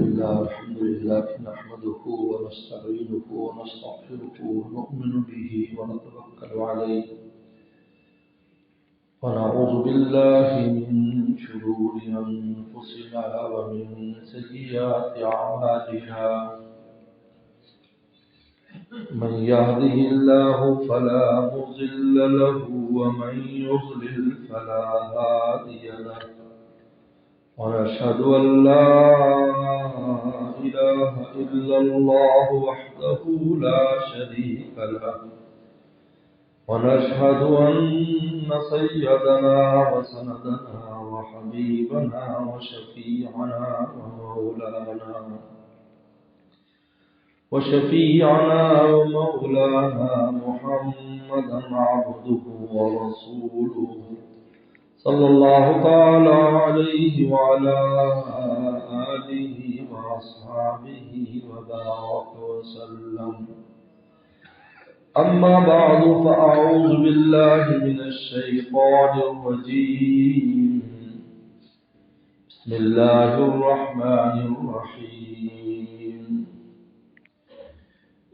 الحمد لله نحمده ونستعينه ونستغفره ونؤمن به ونتوكل عليه ونعوذ بالله من شرور أنفسنا ومن سيئات أعمالنا من يهده الله فلا مضل له ومن يضلل فلا هادي له ونشهد أن لا إله إلا الله وحده لا شريك له ونشهد أن سيدنا وسندنا وحبيبنا وشفيعنا ومولانا محمدا عبده ورسوله صلى الله تعالى عليه وعلى آله وأصحابه وبارك وسلم. أما بعد فأعوذ بالله من الشيطان الرجيم. بسم الله الرحمن الرحيم.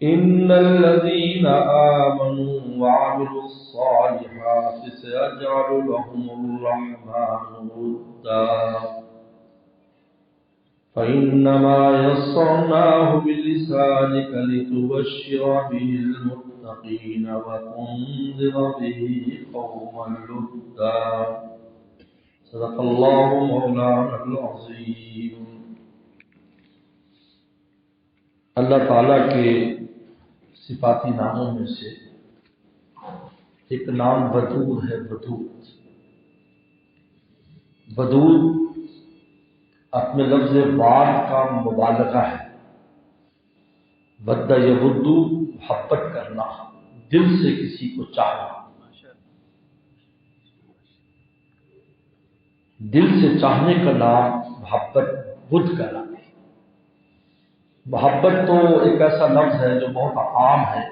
إن الذين آمنوا وعملوا الصالحات سيجعل لهم الرحمن ودا فإنما يسرناه بلسانك لتبشر به المتقين وتنذر به قوما لدا. صدق الله مولانا العظيم. اللہ تعالیٰ کے صفاتی ناموں میں سے ایک نام ودود ہے. ودود اپنے لفظ واد کا مبالغہ ہے. ود یود محبت کرنا، دل سے کسی کو چاہنا. دل سے چاہنے کا نام محبت ود کا نام ہے. محبت تو ایک ایسا لفظ ہے جو بہت عام ہے.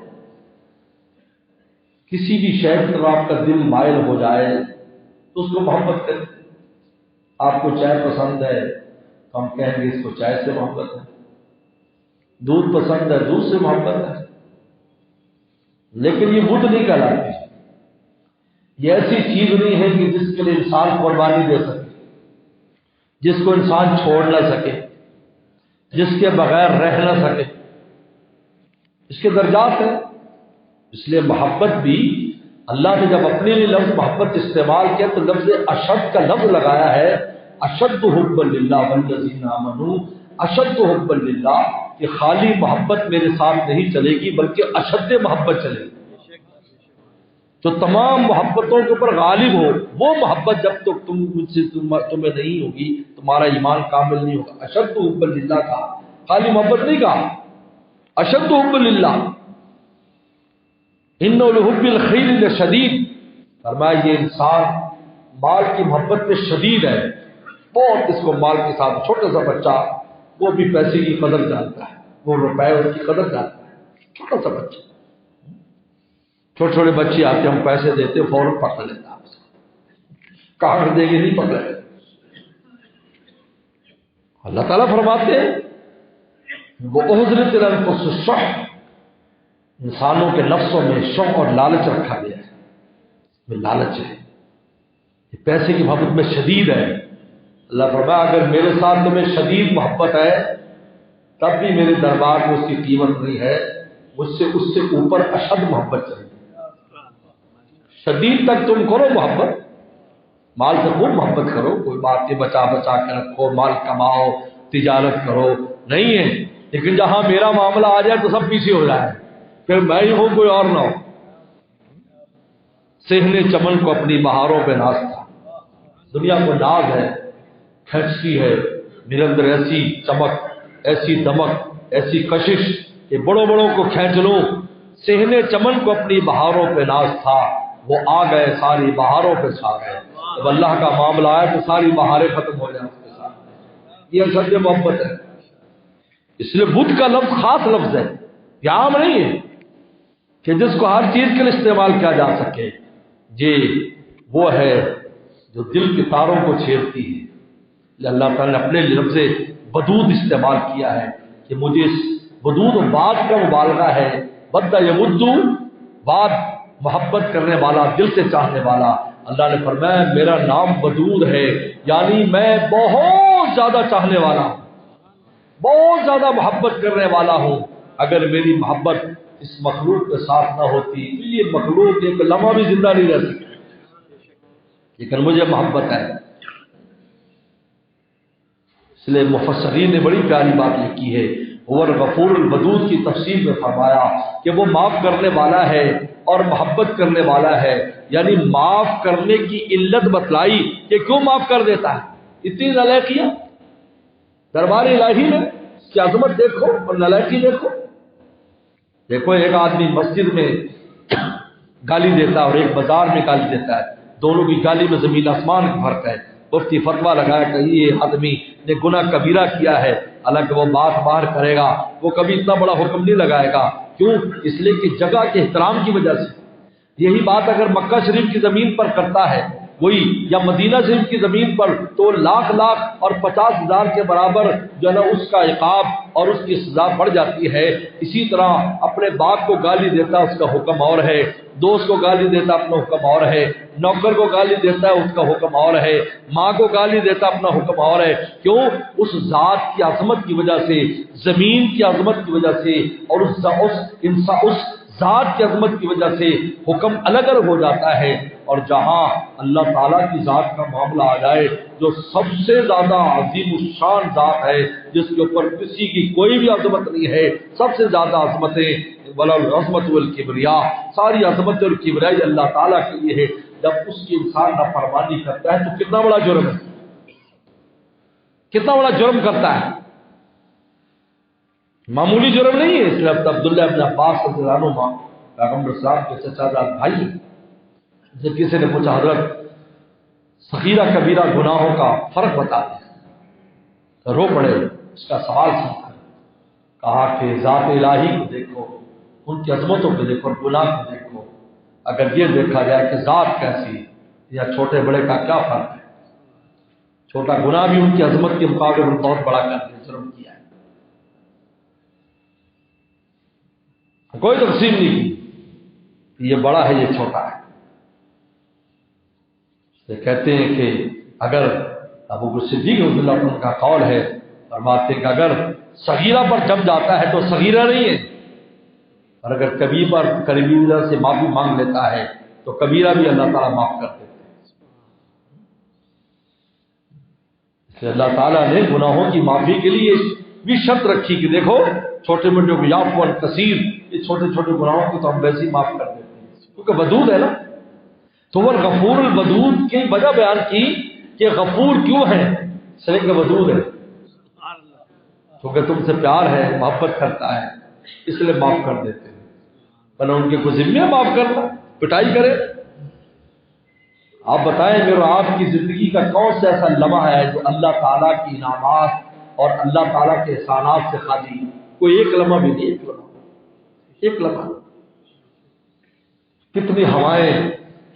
کسی بھی شے کی طرف آپ کا دل مائل ہو جائے تو اس کو محبت کریں. آپ کو چائے پسند ہے تو ہم کہیں گے اس کو چائے سے محبت ہے. دودھ پسند ہے، دودھ سے محبت ہے. لیکن یہ بدھ نہیں کہلاتی. یہ ایسی چیز نہیں ہے کہ جس کے لیے انسان قربانی دے سکے، جس کو انسان چھوڑ نہ سکے، جس کے بغیر رہ نہ سکے. اس کے درجات ہیں. اس لیے محبت بھی اللہ نے جب اپنے لیے لفظ محبت استعمال کیا تو لفظ اشد کا لفظ لگایا ہے. اشد حبا للہ والذین آمنوا اشد حبا للہ، کہ خالی محبت میرے ساتھ نہیں چلے گی بلکہ اشد محبت چلے گی. جو تمام محبتوں کے اوپر غالب ہو وہ محبت جب تک تمہیں نہیں ہوگی تمہارا ایمان کامل نہیں ہوگا. اشد حبا للہ کا خالی محبت نہیں کہا، اشد حبا للہ. انہ لحب الخیر لشدید، فرمایا یہ انسان مال کی محبت میں شدید ہے. بہت اس کو مال کے ساتھ. چھوٹا سا بچہ وہ بھی پیسے کی قدر جانتا ہے، وہ روپے اس کی قدر جانتا ہے. چھوٹا سا بچہ، چھوٹے چھوٹے بچے آتے ہم پیسے دیتے فوراً پکڑ لیتا آپ سے. کہاں دے گے نہیں پکڑے. اللہ تعالیٰ فرماتے ہیں وہ احضرت الانفس الشح، انسانوں کے نفسوں میں شوق اور لالچ رکھا گیا ہے. میں لالچ ہے، یہ پیسے کی محبت میں شدید ہے. اللہ فرمایا اگر میرے ساتھ تمہیں شدید محبت ہے تب بھی میرے دربار میں اس کی قیمت نہیں ہے. مجھ سے اس سے اوپر اشد محبت چاہیے. شدید تک تم کرو محبت، مال سے خوب محبت کرو، کوئی بات نہیں، بچا کے رکھو، مال کماؤ، تجارت کرو، نہیں ہے. لیکن جہاں میرا معاملہ آ جائے تو سب پیچھے ہو جائے، پھر میں ہی ہوں کوئی اور نہ ہو. سہنے چمن کو اپنی بہاروں پہ ناز تھا. دنیا کو ناز ہے، کھینچتی ہے میرے اندر ایسی چمک، ایسی دمک، ایسی کشش کہ بڑوں کو کھینچ لوں. سہنے چمن کو اپنی بہاروں پہ ناز تھا، وہ آ گئے ساری بہاروں پہ چھا گئے. جب اللہ کا معاملہ آئے تو ساری بہاریں ختم ہو جائیں اس کے ساتھ. یہ اشد محبت ہے. اس لیے بدھ کا لفظ خاص لفظ ہے، یہ عام نہیں ہے کہ جس کو ہر چیز کے لیے استعمال کیا جا سکے. یہ وہ ہے جو دل کے تاروں کو چھیڑتی ہے. اللہ تعالیٰ نے اپنے لفظ ودود استعمال کیا ہے کہ مجھے اس ودود و بات کا مبالغہ ہے، بدہ یمدو، بات محبت کرنے والا، دل سے چاہنے والا۔ اللہ نے فرمایا میرا نام ودود ہے، یعنی میں بہت زیادہ چاہنے والا ہوں، بہت زیادہ محبت کرنے والا ہوں۔ اگر میری محبت اس مخلوق کے ساتھ نہ ہوتی تو یہ مخلوق ایک لمحہ بھی زندہ نہیں رہ سکتی، لیکن مجھے محبت ہے۔ اس لیے مفسرین نے بڑی پیاری بات لکھی ہے، اور غفور الودود کی تفسیر میں فرمایا کہ وہ معاف کرنے والا ہے اور محبت کرنے والا ہے، یعنی معاف کرنے کی علت بتلائی کہ کیوں معاف کر دیتا ہے۔ اتنی نالائقیاں دربار الہی میں، اس کی عظمت دیکھو اور نالائقی دیکھو۔ دیکھو ایک آدمی مسجد میں گالی دیتا ہے اور ایک بازار میں گالی دیتا ہے، دونوں کی گالی میں زمین آسمان کا فرق ہے۔ مفتی فتویٰ لگایا کہ یہ آدمی نے گناہ کبیرہ کیا ہے، حالانکہ وہ بات باہر کرے گا، وہ کبھی اتنا بڑا حکم نہیں لگائے گا۔ کیوں؟ اس لیے کہ جگہ کے احترام کی وجہ سے۔ یہی بات اگر مکہ شریف کی زمین پر کرتا ہے وہی، یا مدینہ شریف کی زمین پر، تو لاکھ لاکھ اور 50,000 کے برابر جو ہے نا اس کا عقاب اور اس کی سزا بڑھ جاتی ہے۔ اسی طرح اپنے باپ کو گالی دیتا اس کا حکم اور ہے، دوست کو گالی دیتا اپنا حکم اور ہے، نوکر کو گالی دیتا ہے اس کا حکم اور ہے، ماں کو گالی دیتا اپنا حکم اور ہے۔ کیوں؟ اس ذات کی عظمت کی وجہ سے، زمین کی عظمت کی وجہ سے، اور اس ذات کی عظمت کی وجہ سے حکم الگ الگ ہو جاتا ہے۔ اور جہاں اللہ تعالیٰ کی ذات کا معاملہ آ جائے جو سب سے زیادہ عظیم الشان ذات ہے، جس کے اوپر کسی کی کوئی بھی عظمت نہیں ہے، سب سے زیادہ عظمتیں وَالْعَظْمَةُ وَالْكِبْرِيَاء، ساری عظمت اور کبریائی اللہ تعالیٰ کے لیے ہے۔ جب اس کی انسان نافرمانی کرتا ہے تو کتنا بڑا جرم ہے، کتنا بڑا جرم کرتا ہے، معمولی جرم نہیں ہے۔ اس لیے عبداللہ ابن عباس رضی اللہ عنہما پیغمبر صاحب کے چچا زاد بھائی، جب کسی نے پوچھا حضرت صغیرہ کبیرہ گناہوں کا فرق بتا دیں، تو رو پڑے اس کا سوال سن کر، کہا کہ ذات الہی کو دیکھو، ان کی عظمتوں کو دیکھو اور گناہ کو دیکھو۔ اگر یہ دیکھا جائے کہ ذات کیسی یا چھوٹے بڑے کا کیا فرق ہے، چھوٹا گناہ بھی ان کی عظمت کے مقابلے میں بہت بڑا کرتے جرم کیا ہے، کوئی تقسیم نہیں کی، یہ بڑا ہے یہ چھوٹا ہے۔ کہتے ہیں کہ اگر ابو بکر صدیق رضی اللہ عنہ کا قول ہے، فرماتے ہیں کہ اگر صغیرہ پر جم جاتا ہے تو صغیرہ نہیں ہے، اور اگر کبیرہ سے معافی مانگ لیتا ہے تو کبیرہ بھی اللہ تعالیٰ معاف کر دیتے ہیں۔ اس لیے اللہ تعالیٰ نے گناہوں کی معافی کے لیے بھی شرط رکھی کہ دیکھو چھوٹے موٹے یعفو عن کثیر، یہ چھوٹے چھوٹے گناہوں کو تو ہم ویسے ہی معاف کر دیتے ہیں کیونکہ ودود ہے نا۔ تو وہ غفور الودود کی وجہ بیان کی کہ غفور کیوں ہے، اس لیے کہ ودود ہے، کیونکہ تم سے پیار ہے، محبت کرتا ہے، اس لیے معاف کر دیتے ہیں۔ بنا ان کے کو ذمہ معاف کرنا، پٹائی کرے۔ آپ بتائیں میرے آپ کی زندگی کا کون سا ایسا لمحہ ہے جو اللہ تعالیٰ کی انعامات اور اللہ تعالیٰ کے احسانات سے خالی؟ کوئی ایک لمحہ بھی نہیں، ایک لمحہ۔ کتنی ہوائیں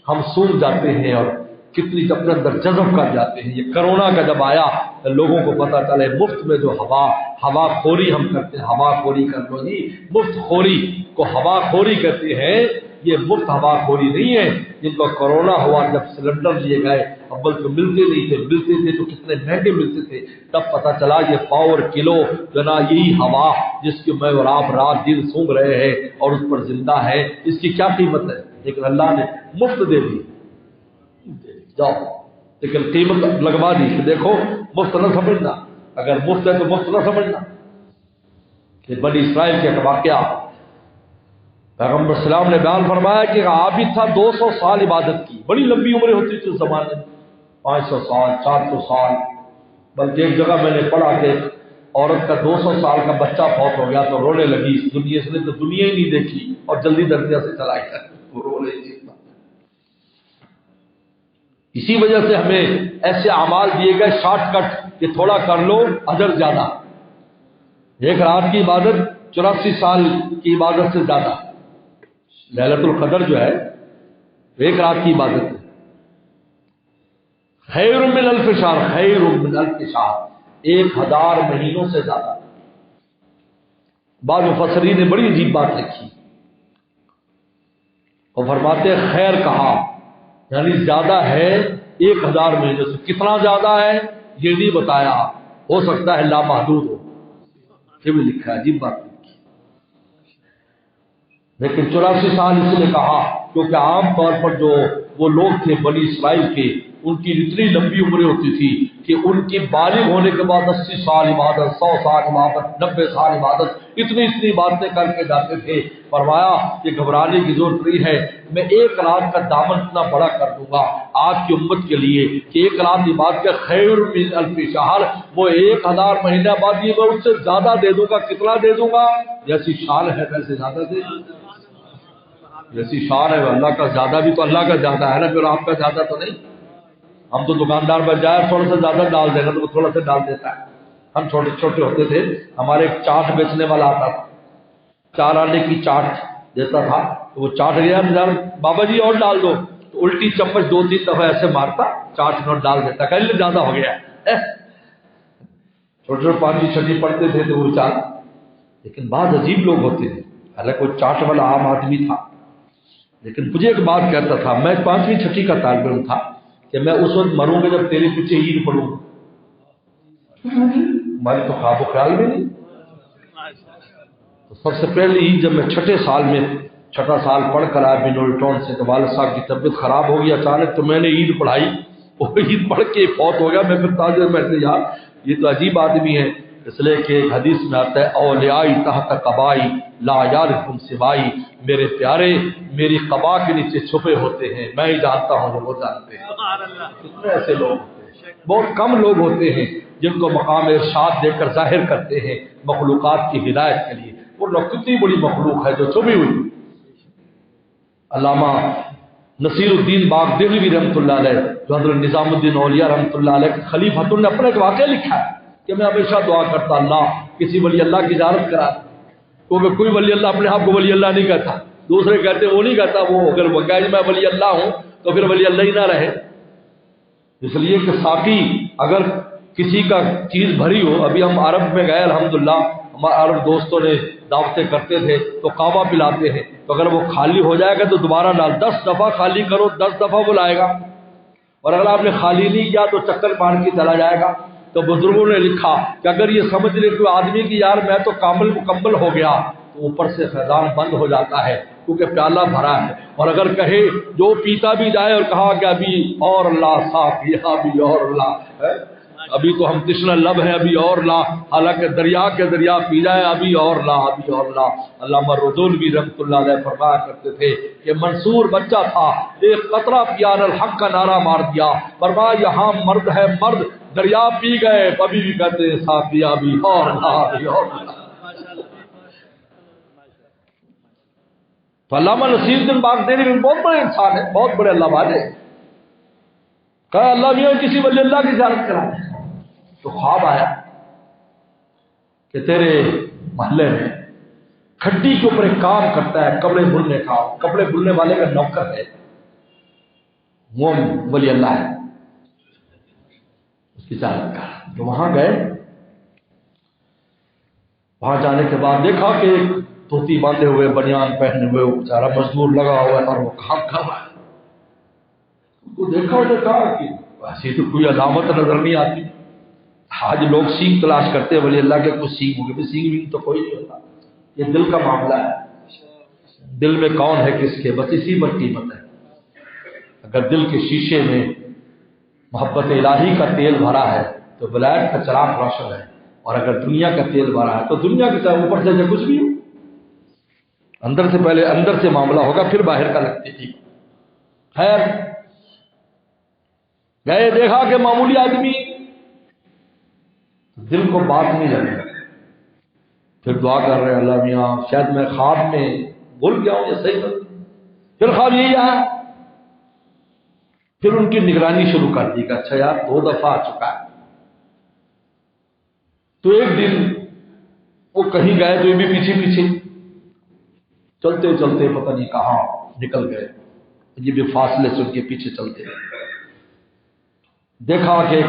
ہم سونگ جاتے ہیں اور کتنی اپنے اندر جذب کر جاتے ہیں۔ یہ کرونا کا جب آیا لوگوں کو پتہ چلے مفت میں جو ہوا خوری ہم کرتے ہیں، ہوا خوری کر لو جی، مفت خوری کو ہوا خوری کہتے ہیں۔ یہ مفت ہوا خوری نہیں ہے۔ جن کو کرونا ہوا جب سلنڈر لیے گئے، اول تو ملتے نہیں تھے، ملتے تھے تو کتنے مہنگے ملتے تھے، تب پتہ چلا یہ پاور کلو جنا یہی ہوا جس کی میں اور آپ رات دن سونگ رہے ہیں اور اس پر زندہ ہے، اس کی کیا قیمت ہے؟ لیکن اللہ نے مفت دے دی، جاؤ، لیکن قیمت لگوا دی کہ دیکھو مفت نہ سمجھنا، اگر مفت ہے تو مفت نہ سمجھنا۔ کہ بنی اسرائیل کے واقعہ پیغمبر السلام نے بیان فرمایا کہ عابد تھا 200 سال عبادت کی، بڑی لمبی عمریں ہوتی تھی اس زمانے میں، 500 سال 400 سال، بلکہ ایک جگہ میں نے پڑھا کہ عورت کا 200 سال کا بچہ فوت ہو گیا تو رونے لگی، اس دنیا سے تو دنیا ہی نہیں دیکھی اور جلدی درجہ سے چلا گیا، وہ رو رہی تھی۔ اسی وجہ سے ہمیں ایسے اعمال دیے گئے شارٹ کٹ کہ تھوڑا کر لو اجر زیادہ۔ ایک رات کی عبادت 84 سال کی عبادت سے زیادہ۔ لیلۃ القدر جو ہے ایک رات کی عبادت ہے، خیر من الف شہر، خیر من الف شہر، 1000 مہینوں سے زیادہ. بعض مفسرین نے بڑی عجیب بات لکھی اور فرماتے ہیں خیر کہا یعنی زیادہ ہے 1000 مہینوں سے. کتنا زیادہ ہے یہ نہیں بتایا، ہو سکتا ہے لامحدود ہو، یہ بھی لکھا ہے. عجیب بات لکھی. لیکن 84 سال اس نے کہا کیونکہ عام طور پر جو وہ لوگ تھے بنی اسرائیل کے، ان کی اتنی لمبی عمریں ہوتی تھی کہ ان کی بالغ ہونے کے بعد 80 سال عبادت، 100 سال عبادت، 90 سال عبادت، اتنی باتیں کر کے جاتے تھے. فرمایا کہ گھبرانے کی ضرورت نہیں ہے، میں 1 رات کا دامن اتنا بڑا کر دوں گا آپ کی امت کے لیے کہ 1 رات عبادت کا خیر من 1000 شہر، وہ 1000 مہینہ بعد یہ میں اس سے زیادہ دے دوں گا. کتنا دے دوں گا؟ جیسی شان ہے ویسے زیادہ دے دوں گا. جیسی شان ہے اللہ کا زیادہ بھی تو اللہ کا زیادہ ہے نا، پھر آپ کا زیادہ تو نہیں. ہم تو دکاندار پر جائے تھوڑا سا زیادہ ڈال دے گا تو وہ تھوڑا سا ڈال دیتا ہے. ہم چھوٹے چھوٹے ہوتے تھے، ہمارے ایک چاٹ بیچنے والا آتا تھا، 4 آنے کی چاٹ دیتا تھا. تو وہ چاٹ گیا بابا جی اور ڈال دو، تو الٹی چمچ 2-3 دفعہ ایسے مارتا، چاٹ نوٹ ڈال دیتا، کہنے زیادہ ہو گیا. چھوٹے چھوٹے 5ویں 6ویں پڑھتے تھے تو وہ چاٹ. لیکن بعض عجیب لوگ ہوتے تھے، حالانکہ وہ چاٹ والا عام آدمی تھا، لیکن مجھے ایک بات کہتا تھا، میں 5ویں 6ویں کا طالب علم تھا کہ میں اس وقت مروں گا جب تیرے پیچھے عید پڑھوں. ہماری تو خواب و خیال میں نہیں. تو سب سے پہلی عید جب میں 6 سال میں 6 سال پڑھ کر آیا بنول ٹاؤن سے، تو والد صاحب کی طبیعت خراب ہو گئی اچانک، تو میں نے عید پڑھائی اور عید پڑھ کے فوت ہو گیا. میں پھر تاجر میں سے یار یہ تو عجیب آدمی ہے، اس لیے کہ ایک حدیث میں آتا ہے اولیائی تحت قبائی لا یارکم سوائی، میرے پیارے میری قبا کے نیچے چھپے ہوتے ہیں، میں ہی جانتا ہوں جو وہ جانتے ہیں. کتنے ایسے لوگ ہوتے ہیں، بہت کم لوگ ہوتے ہیں جن کو مقام ارشاد دے کر ظاہر کرتے ہیں مخلوقات کی ہدایت کے لیے. وہ لوگ کتنی بڑی مخلوق ہے جو چھپی ہوئی. علامہ نصیر الدین باغ دہلوی رحمۃ اللہ علیہ جو حضرت نظام الدین اولیاء رحمۃ اللہ علیہ کے خلیفۃ نے اپنا ایک واقعہ لکھا ہے کہ میں ہمیشہ دعا کرتا اللہ کسی ولی اللہ کی زیارت کرا. کیونکہ کوئی ولی اللہ اپنے آپ کو ولی اللہ نہیں کہتا، دوسرے کہتے وہ نہیں کہتا، وہ اگر وہ کہے میں ولی اللہ ہوں تو پھر ولی اللہ ہی نہ رہے. اس لیے کہ ساقی اگر کسی کا چیز بھری ہو، ابھی ہم عرب میں گئے الحمدللہ، ہمارے عرب دوستوں نے دعوتیں کرتے تھے تو کعبہ پلاتے ہیں، تو اگر وہ خالی ہو جائے گا تو دوبارہ ڈال، 10 دفعہ خالی کرو 10 دفعہ بلائے گا. اور اگر آپ نے خالی نہیں کیا تو چکر مار کے چلا جائے گا. تو بزرگوں نے لکھا کہ اگر یہ سمجھ لے کوئی آدمی کی یار میں تو کامل مکمل ہو گیا، تو اوپر سے خزان بند ہو جاتا ہے کیونکہ پیالہ بھرا ہے. اور اگر کہے جو پیتا بھی جائے اور کہا کہ ابھی اور لا صاحب یہاں بھی اور لا، ابھی تو ہم تشنہ لب ہیں ابھی اور لا، حالانکہ دریا کے دریا پی جائے ابھی اور لا ابھی اور لا. علامہ رضولوی رحمۃ اللہ علیہ فرمایا کرتے تھے کہ منصور بچہ تھا، ایک قطرہ پیا الحق کا نعرہ مار دیا، فرمایا یہاں مرد ہے مرد، دریا پی گئے ابھی بھی کہتے ہیں ساتھ ابھی اور لا ابھی اور لا. تو علامہ نصیر الدین باغ دہلوی بہت بڑے انسان ہیں، بہت بڑے اللہ والے. کہا اللہ میاں کسی ولی اللہ کی زیارت کرا دے. تو خواب آیا کہ تیرے محلے میں کھڈی کے اوپر ایک کام کرتا ہے کپڑے بننے کا، کپڑے بننے والے کا نوکر ہے، وہ ولی اللہ ہے، اس کی زیارت کر. تو وہاں گئے، وہاں جانے کے بعد دیکھا کہ ایک دھوتی باندھے ہوئے بنیان پہنے ہوئے وہ بیچارہ مزدور لگا ہوا ہے اور وہ کام کر رہا ہے. اس کو دیکھا اور کہا کہ ایسی تو کوئی علامت نظر نہیں آتی. آج لوگ سینگ تلاش کرتے ہیں ولی اللہ کے، کچھ سینگ ہو گئے، سینگ بھی تو کوئی نہیں ہوتا. یہ دل کا معاملہ ہے، دل میں کون ہے کس کے، بس اسی پر قیمت ہے. اگر دل کے شیشے میں محبت الہی کا تیل بھرا ہے تو ولایت کا چراغ روشن ہے، اور اگر دنیا کا تیل بھرا ہے تو دنیا کے چاہے اوپر سے کچھ بھی ہو، اندر سے پہلے اندر سے معاملہ ہوگا پھر باہر کا لگتے تھی. خیر گئے، دیکھا کہ معمولی آدمی، دل کو بات نہیں لگے. پھر دعا کر رہے اللہ میاں شاید میں خواب میں بھول گیا ہوں یہ صحیح کر. پھر خواب یہی آیا، پھر ان کی نگرانی شروع کر دی کہ اچھا یار 2 دفعہ آ چکا ہے. تو ایک دن وہ کہیں گئے تو یہ بھی پیچھے پیچھے چلتے چلتے پتہ نہیں کہاں نکل گئے، یہ بھی فاصلے سے ان کے پیچھے چلتے رہے. دیکھا کہ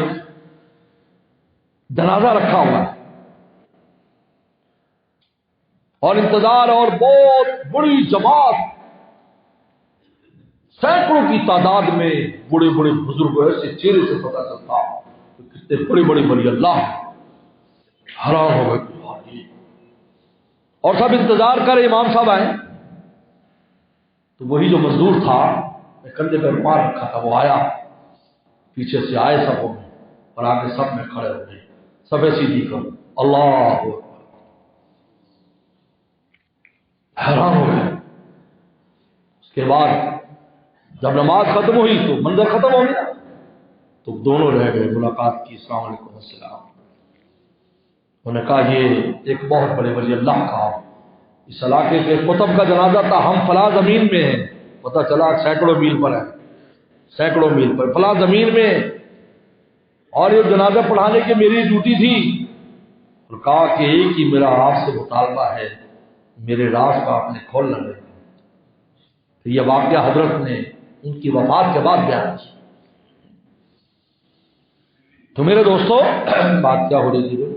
جنازہ رکھا ہوا ہے اور انتظار، اور بہت بڑی جماعت، سینکڑوں کی تعداد میں بڑے بڑے بزرگ، ایسے چہرے سے پتہ چلتا کہ کتنے بڑے بڑے ولی اللہ حیران ہو گئے اور سب انتظار کرے امام صاحب آئے. تو وہی جو مزدور تھا کندھے پر مار رکھا تھا وہ آیا، پیچھے سے آئے سب اور آگے سب میں کھڑے ہو گئے، سب سیدھی کر اللہ اکبر. حیران ہو گئے. اس کے بعد جب نماز ختم ہوئی تو منظر ختم ہو گیا، تو دونوں رہ گئے، ملاقات کی، السلام علیکم السلام. انہوں نے کہا یہ ایک بہت بڑے ولی اللہ کا اس علاقے کے قطب کا جنازہ تھا، ہم فلاں زمین میں ہیں، پتہ چلا سینکڑوں میل پر ہے، سینکڑوں میل پر فلاں زمین میں، اور یہ جنازہ پڑھانے کی میری ڈیوٹی تھی. اور کہا کہ ایک ہی میرا آپ سے مطالبہ ہے، میرے راز کا آپ نے کھولنا نہیں. تو یہ واقعہ حضرت نے ان کی وفات کے بعد بیان کی. تو میرے دوستو بات کیا ہو رہی تھی؟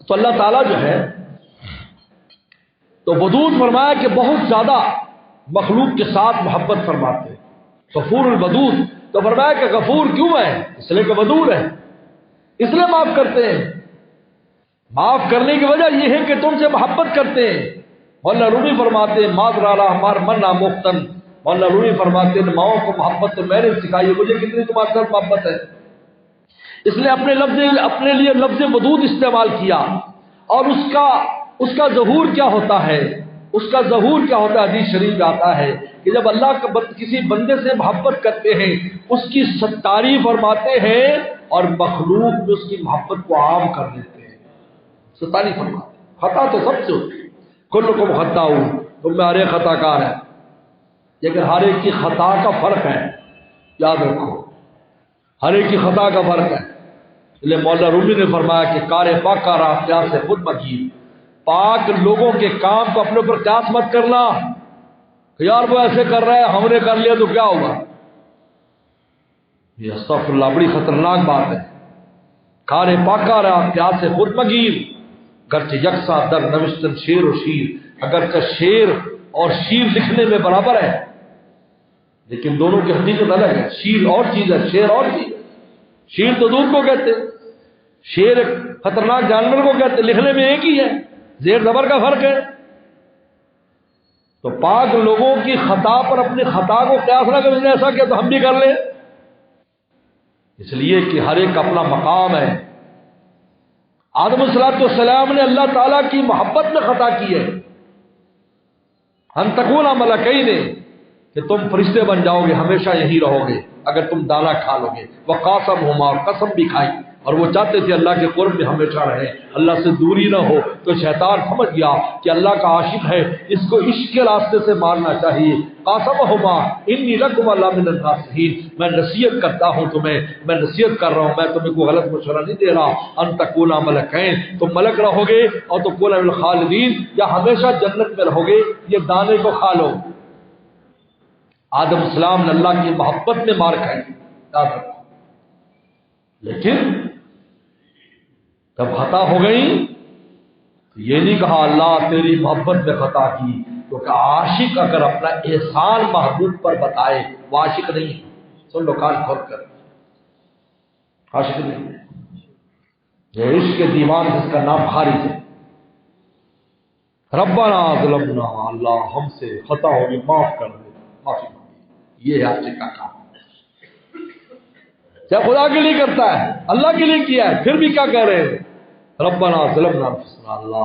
تو اللہ تعالیٰ جو ہے تو ودود فرمایا کہ بہت زیادہ مخلوق کے ساتھ محبت فرماتے ہیں. غفور الودود، تو فرمایا کہ غفور کیوں ہے؟ اس لیے کہ ودود ہے، اس لیے معاف کرتے ہیں. معاف کرنے کی وجہ یہ ہے کہ تم سے محبت کرتے ہیں. مولانا رومی فرماتے ہیں ماضرالہ ہمار منا مختن، مولانا رومی فرماتے ہیں ماؤں کو محبت تو میں نے سکھائی ہے، مجھے کتنی تمہارے ساتھ محبت ہے. اس نے اپنے لیے لفظ ودود استعمال کیا. اور اس کا ظہور کیا ہوتا ہے؟ اس کا ظہور کیا ہوتا ہے؟ حدیث شریف میں آتا ہے کہ جب اللہ کا کسی بندے سے محبت کرتے ہیں اس کی تعریف فرماتے ہیں اور مخلوق میں اس کی محبت کو عام کر دیتے ہیں، تعریف فرماتے ہیں. خطا تو سب سے ہوتی ہے، کلکم خطاء، تم میں ہر ایک خطا کار ہے، لیکن ہر ایک کی خطا کا فرق ہے، یاد رکھو ہر ایک کی خطا کا فرق ہے. اس لیے مولانا رومی نے فرمایا کہ کار پاک کا راہ قیاس سے خود مگیر، پاک لوگوں کے کام کو اپنے اوپر قیاس مت کرنا کہ یار وہ ایسے کر رہا ہے ہم نے کر لیا تو کیا ہوگا. یہ استغفر اللہ بڑی خطرناک بات ہے. کار پاک کا راہ قیاس سے خود مگیر، گرچہ یکساں در نوشتن شیر و شیر، اگرچہ شیر اور شیر لکھنے میں برابر ہے لیکن دونوں کی حقیقت الگ ہے. شیر اور چیز ہے، شیر اور چیز ہے. شیر تو دودھ کو کہتے ہیں، شیر ایک خطرناک جانور کو کہتے ہیں، لکھنے میں ایک ہی ہے، زیر زبر کا فرق ہے. تو پاک لوگوں کی خطا پر اپنی خطا کو قیاس نہ کریں، ایسا کیا تو ہم بھی کر لیں. اس لیے کہ ہر ایک اپنا مقام ہے. آدم السلام نے اللہ تعالیٰ کی محبت میں خطا کی ہے. ان تکون ملکین نے کہ تم فرشتے بن جاؤ گے، ہمیشہ یہی رہو گے اگر تم دانا کھا لو گے. وقاسمہما، اور قسم بھی کھائی، اور وہ چاہتے تھے اللہ کے قرب میں ہمیشہ رہیں، اللہ سے دوری نہ ہو. تو شیطان سمجھ گیا کہ اللہ کا عاشق ہے، اس کو عشق کے راستے سے مارنا چاہیے. قاسمہما انی لکما لمن الناصحین، میں نصیحت کرتا ہوں تمہیں، میں نصیحت کر رہا ہوں، میں تمہیں کوئی غلط مشورہ نہیں دے رہا. ان تکونا ملکین، تم ملک رہو گے، اور تکونا من الخالدین، یا ہمیشہ جنت میں رہو گے. یہ دانے کو کھا لو. آدم السلام نے اللہ کی محبت میں مار کھائی، یاد رکھو. لیکن جب خطا ہو گئی تو یہ نہیں کہا اللہ تیری محبت میں خطا کی، کیونکہ عاشق اگر اپنا احسان محبوب پر بتائے وہ عاشق نہیں ہے. سن لو کان کھول کر، عاشق نہیں ہے. یہ عشق کے دیوان جس کا نام خارج ہے. ربنا ظلمنا، اللہ ہم سے خطا ہوگی معاف کر دے، معافی مانگی. یہ عاشق کا کام کیا خدا کے لیے کرتا ہے، اللہ کے لیے کیا ہے، پھر بھی کیا کہہ رہے ہیں؟ ربنا ظلمنا انفسنا، اللہ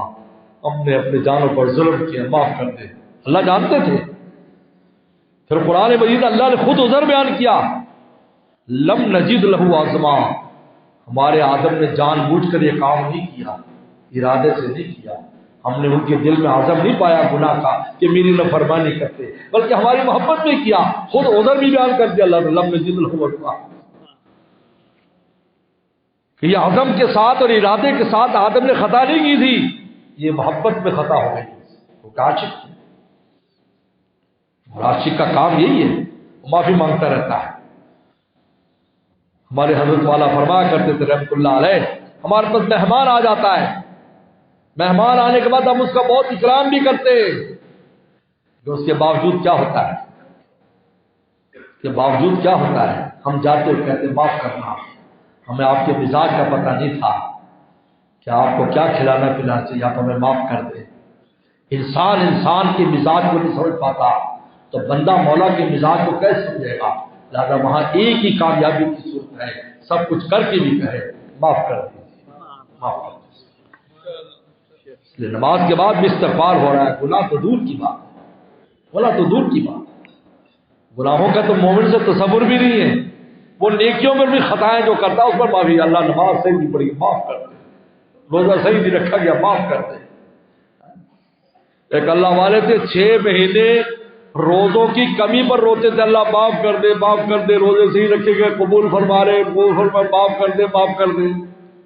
ہم نے اپنے جانوں پر ظلم کیا، معاف کر دے. اللہ جانتے تھے. پھر قرآن مجید اللہ نے خود عذر بیان کیا، لم نجد لہ عزما، ہمارے آدم نے جان بوجھ کر یہ کام نہیں کیا، ارادے سے نہیں کیا. ہم نے ان کے دل میں عزم نہیں پایا گناہ کا کہ میری نافرمانی کرتے، بلکہ ہماری محبت میں کیا. خود عذر بھی بیان کر دیا اللہ نے، لم نجد لہ عزما، کہ یہ عزم کے ساتھ اور ارادے کے ساتھ آدم نے خطا نہیں کی تھی. یہ محبت میں خطا ہو گئی، وہ عاشق ہے، اور عاشق کا کام یہی ہے، وہ معافی مانگتا رہتا ہے۔ ہمارے حضرت والا فرمایا کرتے تھے رحمۃ اللہ علیہ، ہمارے پاس مہمان آ جاتا ہے، مہمان آنے کے بعد ہم اس کا بہت اکرام بھی کرتے ہیں، کہ اس کے باوجود کیا ہوتا ہے، ہم جاتے ہوئے کہتے معاف کرنا، ہمیں آپ کے مزاج کا پتہ نہیں تھا کہ آپ کو کیا کھلانا پلانا چاہیے، آپ ہمیں معاف کر دیں۔ انسان کے مزاج کو نہیں سمجھ پاتا تو بندہ مولا کے مزاج کو کیسے سمجھے گا؟ لہٰذا وہاں ایک ہی کامیابی کی صورت ہے، سب کچھ کر کے بھی کہے معاف کر دیجیے، معاف کر دیجیے۔ اس لیے نماز کے بعد بھی استغفار ہو رہا ہے، گناہ تو دور کی بات ہے، گناہوں کا تو مومن سے تصور بھی نہیں ہے، وہ نیکیوں پر بھی خطائیں جو کرتا ہے اس پر معافی، اللہ نماز صحیح نہیں پڑھی معاف کر دے، روزہ صحیح نہیں رکھا گیا معاف کر دے۔ ایک اللہ والے تھے 6 مہینے روزوں کی کمی پر روتے تھے، اللہ معاف کر دے، روزے صحیح رکھے گئے قبول فرما رہے، معاف کر دے،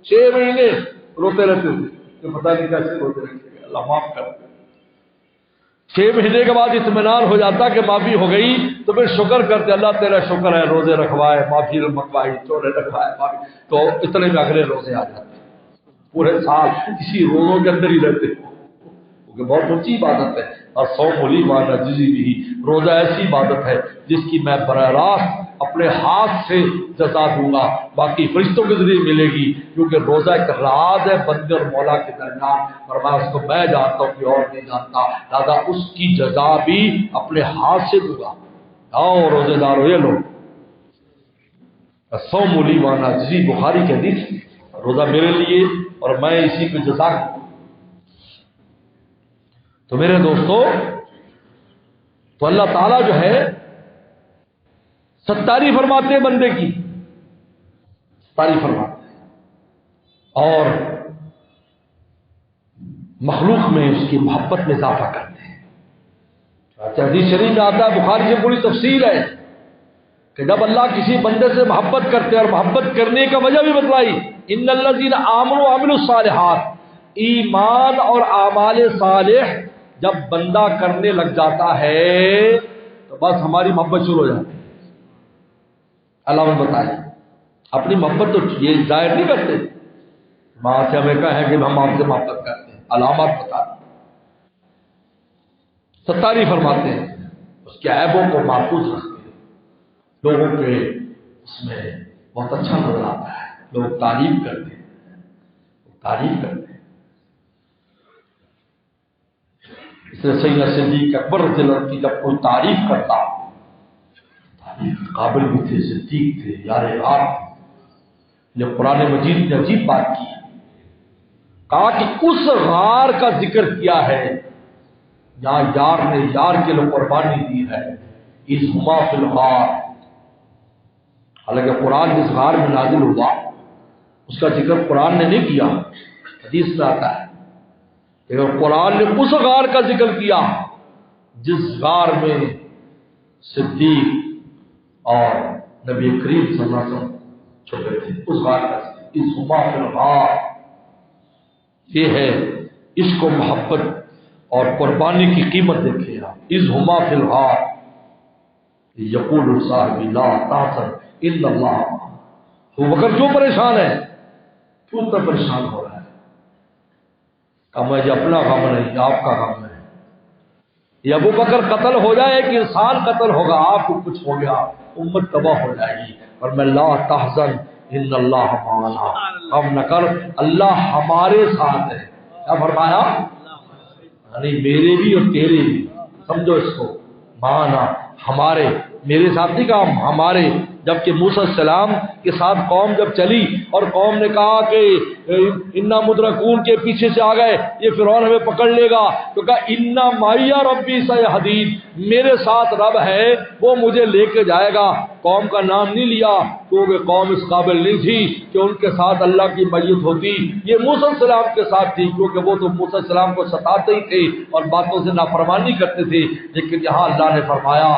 6 مہینے روتے رہتے تھے کہ پتہ نہیں کیسے روزے رکھے گئے، اللہ معاف کر دے۔ 6 مہینے کے بعد اطمینان ہو جاتا کہ معافی ہو گئی تو پھر شکر کرتے، اللہ تیرا شکر ہے، روزے رکھوائے، معافی منگوائی، چورے رکھوائے معافی، تو اتنے میں اگلے روزے آ جاتے، پورے سال اسی روزوں کے اندر ہی رہتے، کیونکہ بہت اونچی عبادت ہے۔ اور صوم لی وانا جزی بھی، روزہ ایسی عبادت ہے جس کی میں براہ راست اپنے ہاتھ سے جزا دوں گا، باقی فرشتوں کے ذریعے ملے گی، کیونکہ روزہ ایک راز ہے بندے اور مولا کے درمیان، اور میں اس کو میں جانتا ہوں کہ اور نہیں جانتا، لہٰذا اس کی جزا بھی اپنے ہاتھ سے دوں گا۔ آؤ روزے دارو یہ لوگ، صوم لی وانا جزی، بخاری کی حدیث، روزہ میرے لیے اور میں اسی کو جزا دوں۔ تو میرے دوستو، تو اللہ تعالیٰ جو ہے ستاری فرماتے ہیں بندے کی، ستاری فرماتے ہیں، اور مخلوق میں اس کی محبت میں اضافہ کرتے ہیں۔ حدیث شریف میں آتا ہے، بخاری سے پوری تفصیل ہے کہ جب اللہ کسی بندے سے محبت کرتے اور محبت کرنے کا وجہ بھی بتلائی، ان الذین آمنوا وعملوا الصالحات، ایمان اور اعمال صالح جب بندہ کرنے لگ جاتا ہے تو بس ہماری محبت شروع ہو جاتی ہے۔ اللہ نے بتایا اپنی محبت تو یہ ظاہر نہیں کرتے، وہاں سے ہمیں کہا ہے کہ ہم آپ سے محبت کرتے ہیں، علامات بتاتے ہیں، ستاری فرماتے ہیں، اس کے عیبوں کو محفوظ رکھتے ہیں، لوگوں کے اس میں بہت اچھا نظر آتا ہے، لوگ تعریف کرتے ہیں، اس لیے سیدنا صدیق اکبر رضی اللہ عنہ کی جب کوئی تعریف کرتا، تعریف قابل بھی تھے، صدیق تھے، یار غار تھے، جب قرآن مجید نے عجیب بات کی، کہا کہ اس غار کا ذکر کیا ہے جہاں یار نے یار کے لیے قربانی دی ہے، اذ ہما فی الغار، حالانکہ قرآن جس غار میں نازل ہوا اس کا ذکر قرآن نے نہیں کیا، حدیث میں آتا ہے، لیکن قرآن نے اس غار کا ذکر کیا جس غار میں صدیق اور نبی کریم صلی اللہ علیہ وسلم چھپے تھے، اس غار کا ذکر، اذ ہما فی الغار، یہ ہے عشق و محبت اور قربانی کی قیمت دیکھے آپ، اذ ہما فی الغار یقول صاحب لا تحزن الا اللہ، ابو بکر کیوں پریشان ہے؟ کیوں اتنا پریشان ہو رہا ہے؟ کہ مجھے اپنا غم نہیں، آپ کا غم ہے، یہ ابو بکر قتل ہو جائے، ایک انسان قتل ہوگا، آپ کو کچھ ہو گیا، امت تباہ ہو جائے گی، اور میں لا تحزن ان اللہ معنا، غم نہ کر اللہ ہمارے ساتھ ہے۔ کیا فرمایا؟ یعنی میرے بھی اور تیرے بھی، سمجھو اس کو، معنا ہمارے، میرے ساتھ نہیں کہا ہمارے، جبکہ موسیٰ السلام کے ساتھ قوم جب چلی اور قوم نے کہا کہ انا مدرکون کے پیچھے سے آ گئے، یہ فرعون ہمیں پکڑ لے گا، تو کہا انا معی ربی سیہدین، میرے ساتھ رب ہے وہ مجھے لے کے جائے گا، قوم کا نام نہیں لیا کیونکہ قوم اس قابل نہیں تھی کہ ان کے ساتھ اللہ کی معیت ہوتی، یہ موسیٰ السلام کے ساتھ تھی کیونکہ وہ تو موسیٰ السلام کو ستاتے ہی تھے اور باتوں سے نافرمانی کرتے تھے، لیکن یہاں اللہ نے فرمایا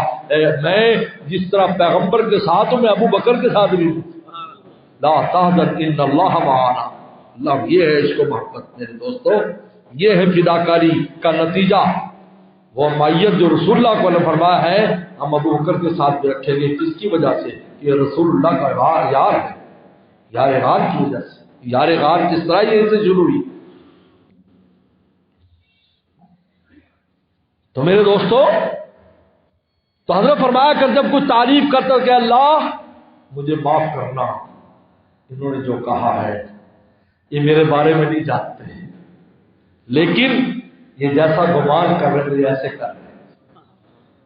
میں جس طرح پیغمبر کے ساتھ ہوں میں ابو بکر کے ساتھ بھی ہوں، لا تحزن ان اللہ معنا، اللہ یہ ہے عشق و محبت۔ میرے دوستو یہ ہے فداکاری کا نتیجہ، وہ مائیت جو رسول اللہ کو نے فرمایا ہے ہم ابو بکر کے ساتھ بھی رکھیں گے، کس کی وجہ سے؟ یہ رسول اللہ کا یار ہے، یار غار کی وجہ سے۔ یار غار کس طرح یہ سے شروع ہوئی؟ تو میرے دوستو، تو حضرت فرمایا کر جب کوئی تعریف کرتا کہ اللہ مجھے معاف کرنا، انہوں نے جو کہا ہے یہ میرے بارے میں نہیں جانتے، لیکن یہ جیسا گمان کر رہے ہیں ایسے کر رہے ہیں،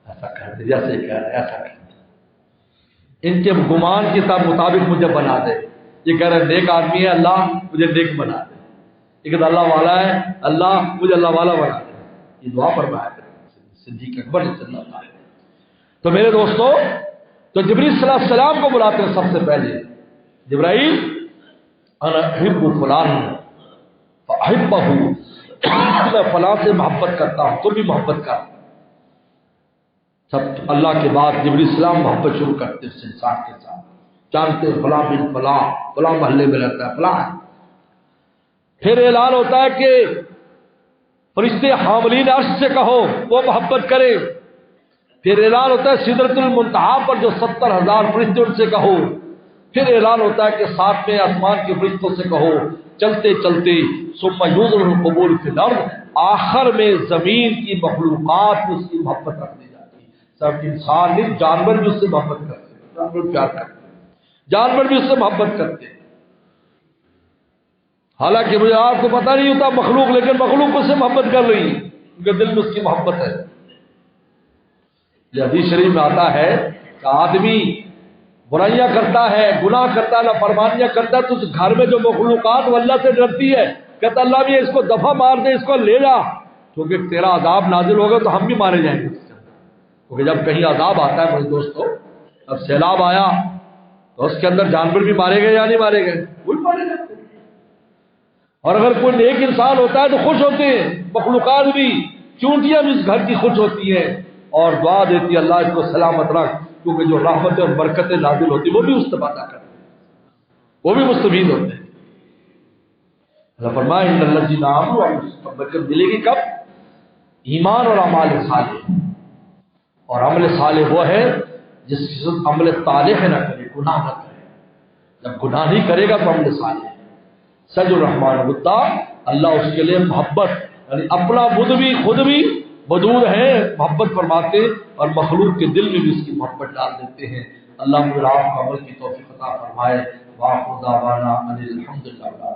ایسا کر رہے جیسے کہہ رہے ایسا کر رہے، ان کے گمان کے مطابق مجھے بنا دے۔ یہ کہہ رہے نیک آدمی ہے، اللہ مجھے نیک بنا دے، یہ کہتا اللہ والا ہے، اللہ مجھے اللہ والا بنا دے۔ یہ دعا فرمایا کرے صدیق اکبر صلی اللہ علیہ وسلم۔ تو میرے دوستو، تو جبریل صلی اللہ علیہ وسلم کو بلاتے ہیں سب سے پہلے، جبرائیل انا احب فلان فاحبہ، میں فلاں سے محبت کرتا ہوں تو بھی محبت کر۔ سب اللہ کے بعد جبریل السلام محبت شروع کرتے اس انسان کے ساتھ، جانتے فلاں بن فلاں فلاں محلے میں رہتا ہے فلاں۔ پھر اعلان ہوتا ہے کہ فرشتے حاملین عرش سے کہو وہ محبت کرے۔ پھر اعلان ہوتا ہے سدرۃ المنتہا پر جو 70,000 فرشتے ان سے کہو۔ پھر اعلان ہوتا ہے کہ 7ویں آسمان کے فرشتوں سے کہو۔ چلتے چلتے ثم یوزن القبور فی الارض، آخر میں زمین کی مخلوقات میں اس کی محبت رکھ دی جاتی ہے۔ سب انسان نہیں، جانور بھی اس سے محبت کرتے ہیں، جانور پیار کرتے ہیں، جانور بھی اس سے محبت کرتے ہیں۔ حالانکہ مجھے آپ کو پتہ نہیں ہوتا مخلوق، لیکن مخلوق اس سے محبت کر رہی ہے کیونکہ دل میں اس کی محبت ہے۔ یہ حدیث شریف میں آتا ہے کہ آدمی برائیاں کرتا ہے، گناہ کرتا ہے، نافرمانیاں کرتا ہے، تو اس گھر میں جو مخلوقات وہ اللہ سے ڈرتی ہے، کہتا اللہ بھی اس کو دفعہ مار دے، اس کو لے جا، کیونکہ تیرا عذاب نازل ہوگا تو ہم بھی مارے جائیں گے۔ کیونکہ جب کہیں عذاب آتا ہے میرے دوستو، اب سیلاب آیا تو اس کے اندر جانور بھی مارے گئے یا نہیں مارے گئے؟ وہی مارے جاتے ہیں۔ اور اگر کوئی نیک انسان ہوتا ہے تو خوش ہوتے ہیں، مخلوقات بھی، چونٹیاں بھی اس گھر کی خوش ہوتی ہیں اور دعا دیتی ہے اللہ اس کو سلامت رکھ، کیونکہ جو رحمتیں اور برکتیں نازل ہوتی ہیں وہ بھی استفادہ کرتے ہیں، وہ بھی مستفید ہوتے ہیں۔ اللہ فرمائے ان الذین آمنوا برکت ملے گی کب؟ ایمان اور اعمال صالح۔ اور عمل صالح وہ ہے جس کے ساتھ عمل صالح نہ کرے، گناہ نہ کرے۔ جب گناہ نہیں کرے گا تو عمل صالح ہے۔ سج الرحمن بتا، اللہ اس کے لیے محبت، یعنی اپنا بدھ بھی خود بھی ودود ہے، محبت فرماتے اور مخلوق کے دل میں بھی اس کی محبت ڈال دیتے ہیں۔ اللہ مجھے آپ کو عمل کی توفیق عطا فرمائے۔ وآخر دعوانا ان الحمد للہ۔